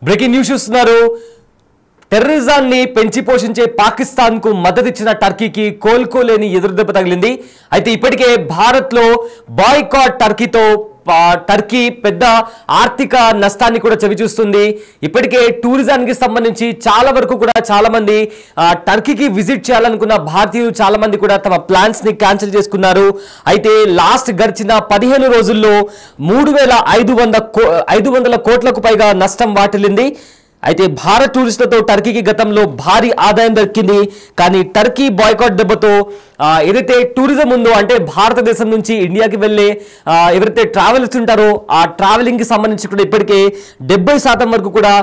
Breaking news చూస్తున్నారు. టెర్రరిజాన్ని పెంచి పోషించే పాకిస్తాన్ కు మద్దతిచ్చిన టర్కీకి కోలుకోలేని ఎదురుదెబ్బ తగిలింది. అయితే ఇప్పటికే భారత్ లో బాయ్కాట్ టర్కీతో టర్కీ పెద్ద ఆర్థిక నష్టాన్ని కూడా చవిచూస్తుంది. ఇప్పటికే టూరిజానికి సంబంధించి చాలా వరకు కూడా చాలా మంది టర్కీకి విజిట్ చేయాలనుకున్న భారతీయులు చాలా మంది కూడా తమ ప్లాన్స్ ని క్యాన్సిల్ చేసుకున్నారు. అయితే లాస్ట్ గడిచిన 15 రోజుల్లో 3,500 కోట్లకు పైగా నష్టం వాటిల్లింది. అయితే భారత్ టూరిస్టులతో టర్కీకి గతంలో భారీ ఆదాయం దక్కింది. కానీ టర్కీ బాయ్కాట్ దెబ్బతో ఏదైతే టూరిజం ఉందో, అంటే భారతదేశం నుంచి ఇండియాకి వెళ్ళే ఎవరైతే ట్రావెల్స్ ఉంటారో ఆ ట్రావెలింగ్ కి సంబంధించి కూడా ఇప్పటికే 70% వరకు కూడా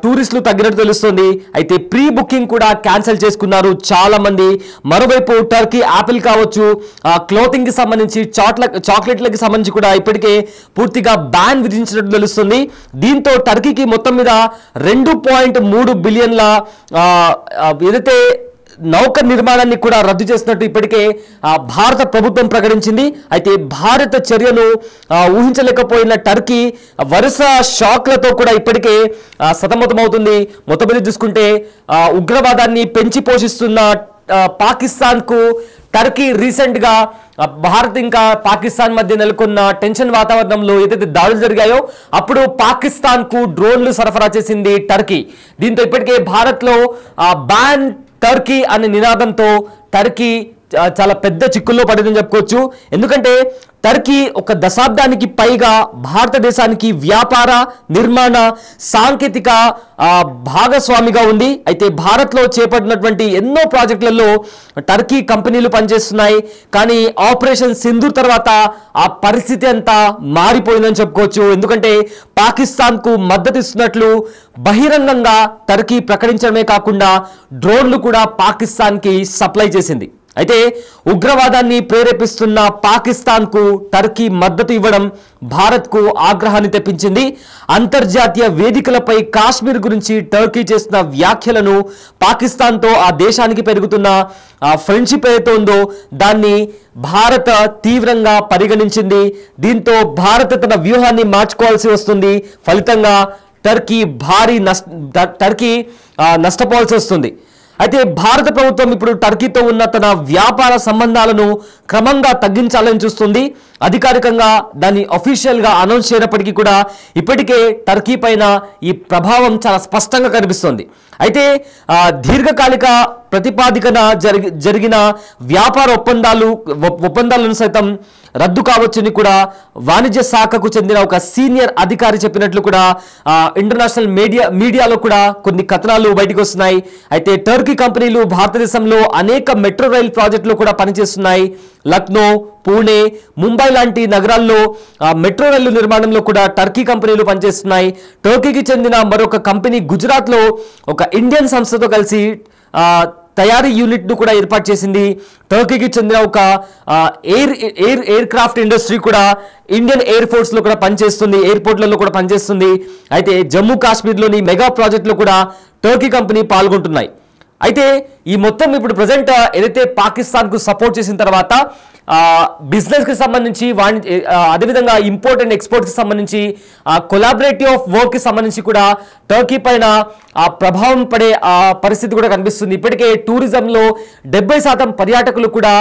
టూరిస్టులు తగ్గినట్టు తెలుస్తుంది. అయితే ప్రీ బుకింగ్ కూడా క్యాన్సిల్ చేసుకున్నారు చాలా మంది. మరోవైపు టర్కీ యాపిల్ కావచ్చు, క్లోతింగ్ కి సంబంధించి చాక్లెట్లకి సంబంధించి కూడా ఇప్పటికే పూర్తిగా బ్యాన్ విధించినట్టు తెలుస్తుంది. దీంతో టర్కీకి మొత్తం మీద 2.3 బిలియన్ల ఏదైతే నౌక నిర్మాణాన్ని కూడా రద్దు చేసినట్టు ఇప్పటికే భారత ప్రభుత్వం ప్రకటించింది. అయితే భారత చర్యను ఊహించలేకపోయిన టర్కీ వరుస షాక్లతో కూడా ఇప్పటికే సతమతమవుతుంది. మొత్తం మీద చూసుకుంటే ఉగ్రవాదాన్ని పెంచి పోషిస్తున్న పాకిస్తాన్ కు టర్కీ రీసెంట్ గా భారత్ ఇంకా పాకిస్తాన్ మధ్య నెలకొన్న టెన్షన్ వాతావరణంలో ఏదైతే దాడులు జరిగాయో అప్పుడు పాకిస్తాన్ కు డ్రోన్లు సరఫరా చేసింది టర్కీ. దీంతో ఇప్పటికే భారత్ లో బ్యాన్ టర్కీ అనే నినాదంతో టర్కీ చాలా పెద్ద చిక్కుల్లో పడిందని చెప్పుకోవచ్చు. ఎందుకంటే టర్కీ ఒక దశాబ్దానికి పైగా భారతదేశానికి వ్యాపార, నిర్మాణ, సాంకేతిక భాగస్వామిగా ఉంది. అయితే భారత్లో చేపట్టినటువంటి ఎన్నో ప్రాజెక్టులలో టర్కీ కంపెనీలు పనిచేస్తున్నాయి. కానీ ఆపరేషన్ సింధూర్ తర్వాత ఆ పరిస్థితి అంతా మారిపోయిందని చెప్పుకోవచ్చు. ఎందుకంటే పాకిస్తాన్కు మద్దతు ఇస్తున్నట్లు బహిరంగంగా టర్కీ ప్రకటించడమే కాకుండా డ్రోన్లు కూడా పాకిస్తాన్కి సప్లై చేసింది. అయితే ఉగ్రవాదాన్ని ప్రేరేపిస్తున్న పాకిస్తాన్కు టర్కీ మద్దతు ఇవ్వడం భారత్కు ఆగ్రహాన్ని తెప్పించింది. అంతర్జాతీయ వేదికలపై కాశ్మీర్ గురించి టర్కీ చేసిన వ్యాఖ్యలను, పాకిస్తాన్తో ఆ దేశానికి పెరుగుతున్న ఫ్రెండ్షిప్ ఏదైతే ఉందో దాన్ని భారత్ తీవ్రంగా పరిగణించింది. దీంతో భారత్ తన వ్యూహాన్ని మార్చుకోవాల్సి వస్తుంది. ఫలితంగా టర్కీ నష్టపోవాల్సి వస్తుంది. అయితే భారత ప్రభుత్వం ఇప్పుడు టర్కీతో ఉన్న తన వ్యాపార సంబంధాలను క్రమంగా తగ్గించాలని చూస్తుంది. అధికారికంగా దాన్ని అఫీషియల్గా అనౌన్స్ చేయనప్పటికీ కూడా ఇప్పటికే టర్కీ పైన ఈ ప్రభావం చాలా స్పష్టంగా కనిపిస్తుంది. అయితే దీర్ఘకాలిక ప్రతిపాదికన జరిగిన వ్యాపార ఒప్పందాలను సైతం రద్దు కావచ్చని కూడా వాణిజ్య శాఖకు చెందిన ఒక సీనియర్ అధికారి చెప్పినట్లు కూడా ఇంటర్నేషనల్ మీడియాలో కూడా కొన్ని కథనాలు బయటకు వస్తున్నాయి. అయితే టర్కీ కంపెనీలు భారతదేశంలో అనేక మెట్రో రైల్ ప్రాజెక్టులు కూడా పనిచేస్తున్నాయి. లక్నో, పూణే, ముంబై లాంటి నగరాల్లో మెట్రో రైలు నిర్మాణంలో కూడా టర్కీ కంపెనీలు పనిచేస్తున్నాయి. టర్కీకి చెందిన మరొక కంపెనీ గుజరాత్లో ఒక ఇండియన్ సంస్థతో కలిసి తయారీ యూనిట్ ను కూడా ఏర్పాటు చేసింది. టర్కీకి చెందిన ఒక ఎయిర్ క్రాఫ్ట్ ఇండస్ట్రీ కూడా ఇండియన్ ఎయిర్ ఫోర్స్ లో కూడా పనిచేస్తుంది, ఎయిర్పోర్ట్లలో కూడా పనిచేస్తుంది. అయితే జమ్మూ కాశ్మీర్లోని మెగా ప్రాజెక్టులో కూడా టర్కీ కంపెనీ పాల్గొంటున్నాయి. అయితే ఈ మొత్తం ఇప్పుడు ప్రజెంట్ ఏదైతే పాకిస్తాన్ కు సపోర్ట్ చేసిన తర్వాత బిజినెస్ కి సంబంధించి అదేవిధంగా ఇంపోర్ట్ అండ్ ఎక్స్పోర్ట్ కి సంబంధించి కొలాబరేటివ్ ఆఫ్ వర్క్ కి సంబంధించి కూడా టర్కీ పైన ప్రభావం పడే పరిస్థితి కూడా కనిపిస్తుంది. ఇప్పటికే టూరిజంలో 70% పర్యాటకులు కూడా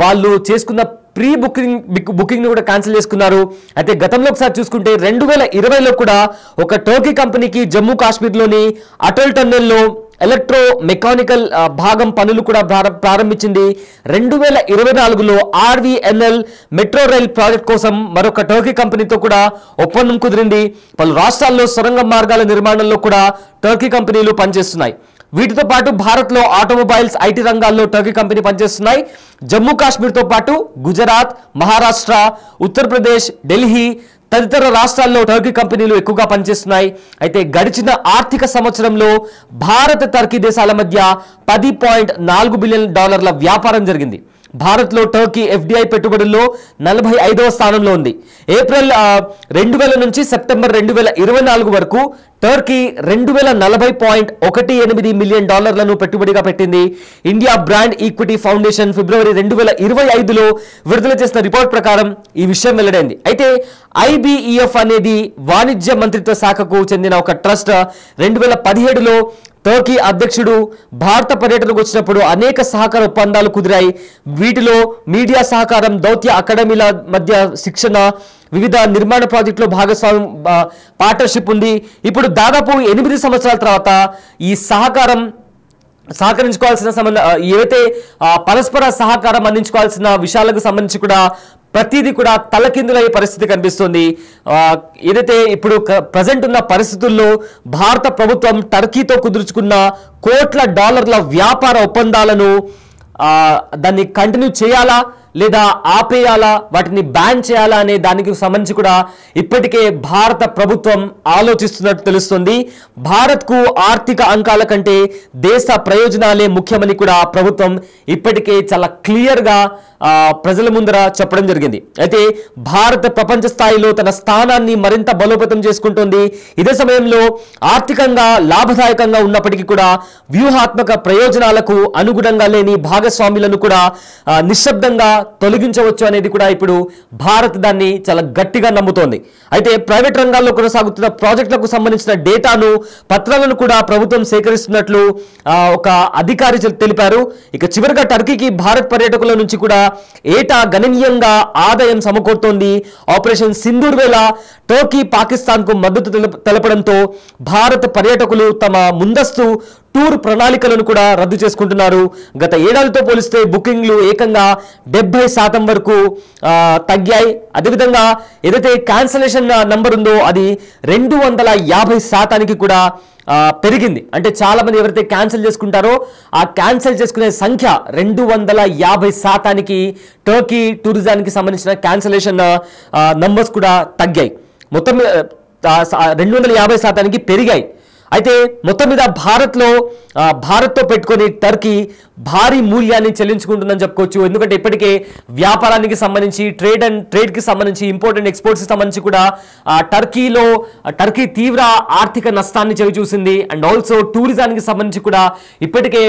వాళ్ళు చేసుకున్న ప్రీ బుకింగ్ ని కూడా క్యాన్సిల్ చేసుకున్నారు. అయితే గతంలో ఒకసారి చూసుకుంటే 2020లో కూడా ఒక టర్కీ కంపెనీకి జమ్మూ కాశ్మీర్లోని అటల్ టన్నెల్లో ఎలక్ట్రో మెకానికల్ భాగం పనులు కూడా ప్రారంభించింది. 2024లో RVNL మెట్రో రైల్ ప్రాజెక్ట్ కోసం మరొక టర్కీ కంపెనీతో కూడా ఒప్పందం కుదిరింది. పలు రాష్ట్రాల్లో సొరంగ మార్గాల నిర్మాణంలో కూడా టర్కీ కంపెనీలు పనిచేస్తున్నాయి. వీటితో పాటు భారత్లో ఆటోమొబైల్స్, ఐటీ రంగాల్లో టర్కీ కంపెనీ పనిచేస్తున్నాయి. జమ్మూ కాశ్మీర్తో పాటు గుజరాత్, మహారాష్ట్ర, ఉత్తరప్రదేశ్, ఢిల్లీ తదితర రాష్ట్రాల్లో టర్కీ కంపెనీలు ఎక్కువగా పనిచేస్తున్నాయి. అయితే గడిచిన ఆర్థిక సంవత్సరంలో భారత్, టర్కీ దేశాల మధ్య $10.4 బిలియన్ వ్యాపారం జరిగింది. భారత్లో టర్కీ FDI పెట్టుబడుల్లో 45వ స్థానంలో ఉంది. ఏప్రిల్ 2000 నుంచి సెప్టెంబర్ 2024 వరకు టర్కీ $240.18 మిలియన్ పెట్టుబడిగా పెట్టింది. ఇండియా బ్రాండ్ ఈక్విటీ ఫౌండేషన్ ఫిబ్రవరి 2025లో విడుదల చేసిన రిపోర్ట్ ప్రకారం ఈ విషయం వెల్లడైంది. అయితే IBEF అనేది వాణిజ్య మంత్రిత్వ శాఖకు చెందిన ఒక ట్రస్ట్. 2017లో టర్కీ అధ్యక్షుడు భారత పర్యటనకు వచ్చినప్పుడు అనేక సహకార ఒప్పందాలు కుదిరాయి. వీటిలో మీడియా సహకారం, దౌత్య అకాడమీల మధ్య శిక్షణ, వివిధ నిర్మాణ ప్రాజెక్టులో భాగస్వామ్యం, పార్ట్నర్షిప్ ఉంది. ఇప్పుడు దాదాపు 8 సంవత్సరాల తర్వాత ఈ సహకరించుకోవాల్సిన ఏవైతే పరస్పర సహకారం అందించుకోవాల్సిన విషయాలకు సంబంధించి కూడా ప్రతిదీ కూడా తలకిందులయ్యే పరిస్థితి కనిపిస్తుంది. ఏదైతే ఇప్పుడు ప్రజెంట్ ఉన్న పరిస్థితుల్లో భారత ప్రభుత్వం టర్కీతో కుదుర్చుకున్న కోట్ల డాలర్ల వ్యాపార ఒప్పందాలను దాన్ని కంటిన్యూ చేయాలా లేదా ఆపేయాలా, వాటిని బ్యాన్ చేయాలా అనే దానికి సంబంధించి కూడా ఇప్పటికే భారత ప్రభుత్వం ఆలోచిస్తున్నట్టు తెలుస్తుంది. భారత్కు ఆర్థిక అంకాల కంటే దేశ ప్రయోజనాలే ముఖ్యమని కూడా ప్రభుత్వం ఇప్పటికే చాలా క్లియర్గా ప్రజల ముందర చెప్పడం జరిగింది. అయితే భారత ప్రపంచ స్థాయిలో తన స్థానాన్ని మరింత బలోపేతం చేసుకుంటుంది. ఇదే సమయంలో ఆర్థికంగా లాభదాయకంగా ఉన్నప్పటికీ కూడా వ్యూహాత్మక ప్రయోజనాలకు అనుగుణంగా లేని భాగస్వాములను కూడా నిశ్శబ్దంగా తొలగించవచ్చు అనేది కూడా ఇప్పుడు భారత్ దాన్ని చాలా గట్టిగా నమ్ముతోంది. అయితే ప్రైవేట్ రంగాల్లో కొనసాగుతున్న ప్రాజెక్టులకు సంబంధించిన డేటాను, పత్రాలను కూడా ప్రభుత్వం సేకరిస్తున్నట్లు ఒక అధికారి తెలిపారు. ఇక చివరిగా టర్కీకి భారత్ పర్యాటకుల నుంచి కూడా ఏటా గణనీయంగా ఆదాయం సమకూరుతోంది. ఆపరేషన్ సింధూర్ వేళ టర్కీ పాకిస్తాన్కు మద్దతు తెలపడంతో భారత పర్యాటకులు తమ ముందస్తు టూర్ ప్రణాళికలను కూడా రద్దు చేసుకుంటున్నారు. గత ఏడాదితో పోలిస్తే బుకింగ్లు ఏకంగా 70% వరకు తగ్గాయి. అదేవిధంగా ఏదైతే క్యాన్సలేషన్ నంబర్ ఉందో అది 250% కూడా పెరిగింది. అంటే చాలా మంది ఎవరైతే క్యాన్సిల్ చేసుకుంటారో ఆ క్యాన్సిల్ చేసుకునే సంఖ్య 250% టర్కీ టూరిజానికి సంబంధించిన క్యాన్సలేషన్ నంబర్స్ కూడా తగ్గాయి. మొత్తం 250% పెరిగాయి. అయితే మొత్తం మీద భారత్తో పెట్టుకొని టర్కీ భారీ మూల్యాన్ని చెల్లించుకుంటుందని చెప్పుకోవచ్చు. ఎందుకంటే ఇప్పటికే వ్యాపారానికి సంబంధించి ట్రేడ్కి సంబంధించి ఇంపోర్ట్ అండ్ ఎక్స్పోర్ట్స్కి సంబంధించి కూడా టర్కీ తీవ్ర ఆర్థిక నష్టాన్ని చవిచూసింది. అండ్ ఆల్సో టూరిజానికి సంబంధించి కూడా ఇప్పటికే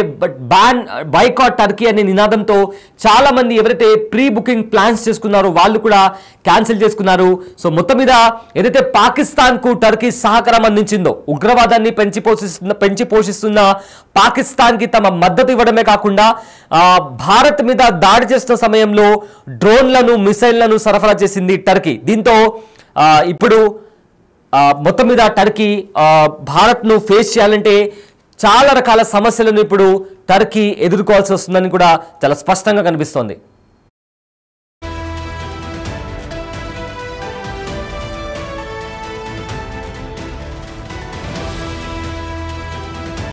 బాయ్కాట్ టర్కీ అనే నినాదంతో చాలా మంది ఎవరైతే ప్రీ బుకింగ్ ప్లాన్స్ చేసుకున్నారో వాళ్ళు కూడా క్యాన్సిల్ చేసుకున్నారు. సో మొత్తం మీద ఏదైతే పాకిస్తాన్కు టర్కీ సహకారం అందించిందో, ఉగ్రవాదాన్ని పెంచి పోషిస్తున్న పాకిస్తాన్కి తమ మద్దతు ఇవ్వడమే కాకుండా భారత్ మీద దాడి చేస్తున్న సమయంలో డ్రోన్లను, మిసైళ్లను సరఫరా చేసింది టర్కీ. దీంతో ఇప్పుడు మొత్తం మీద టర్కీ భారత్ను ఫేస్ చేయాలంటే చాలా రకాల సమస్యలను ఇప్పుడు టర్కీ ఎదుర్కోవాల్సి వస్తుందని కూడా చాలా స్పష్టంగా కనిపిస్తోంది.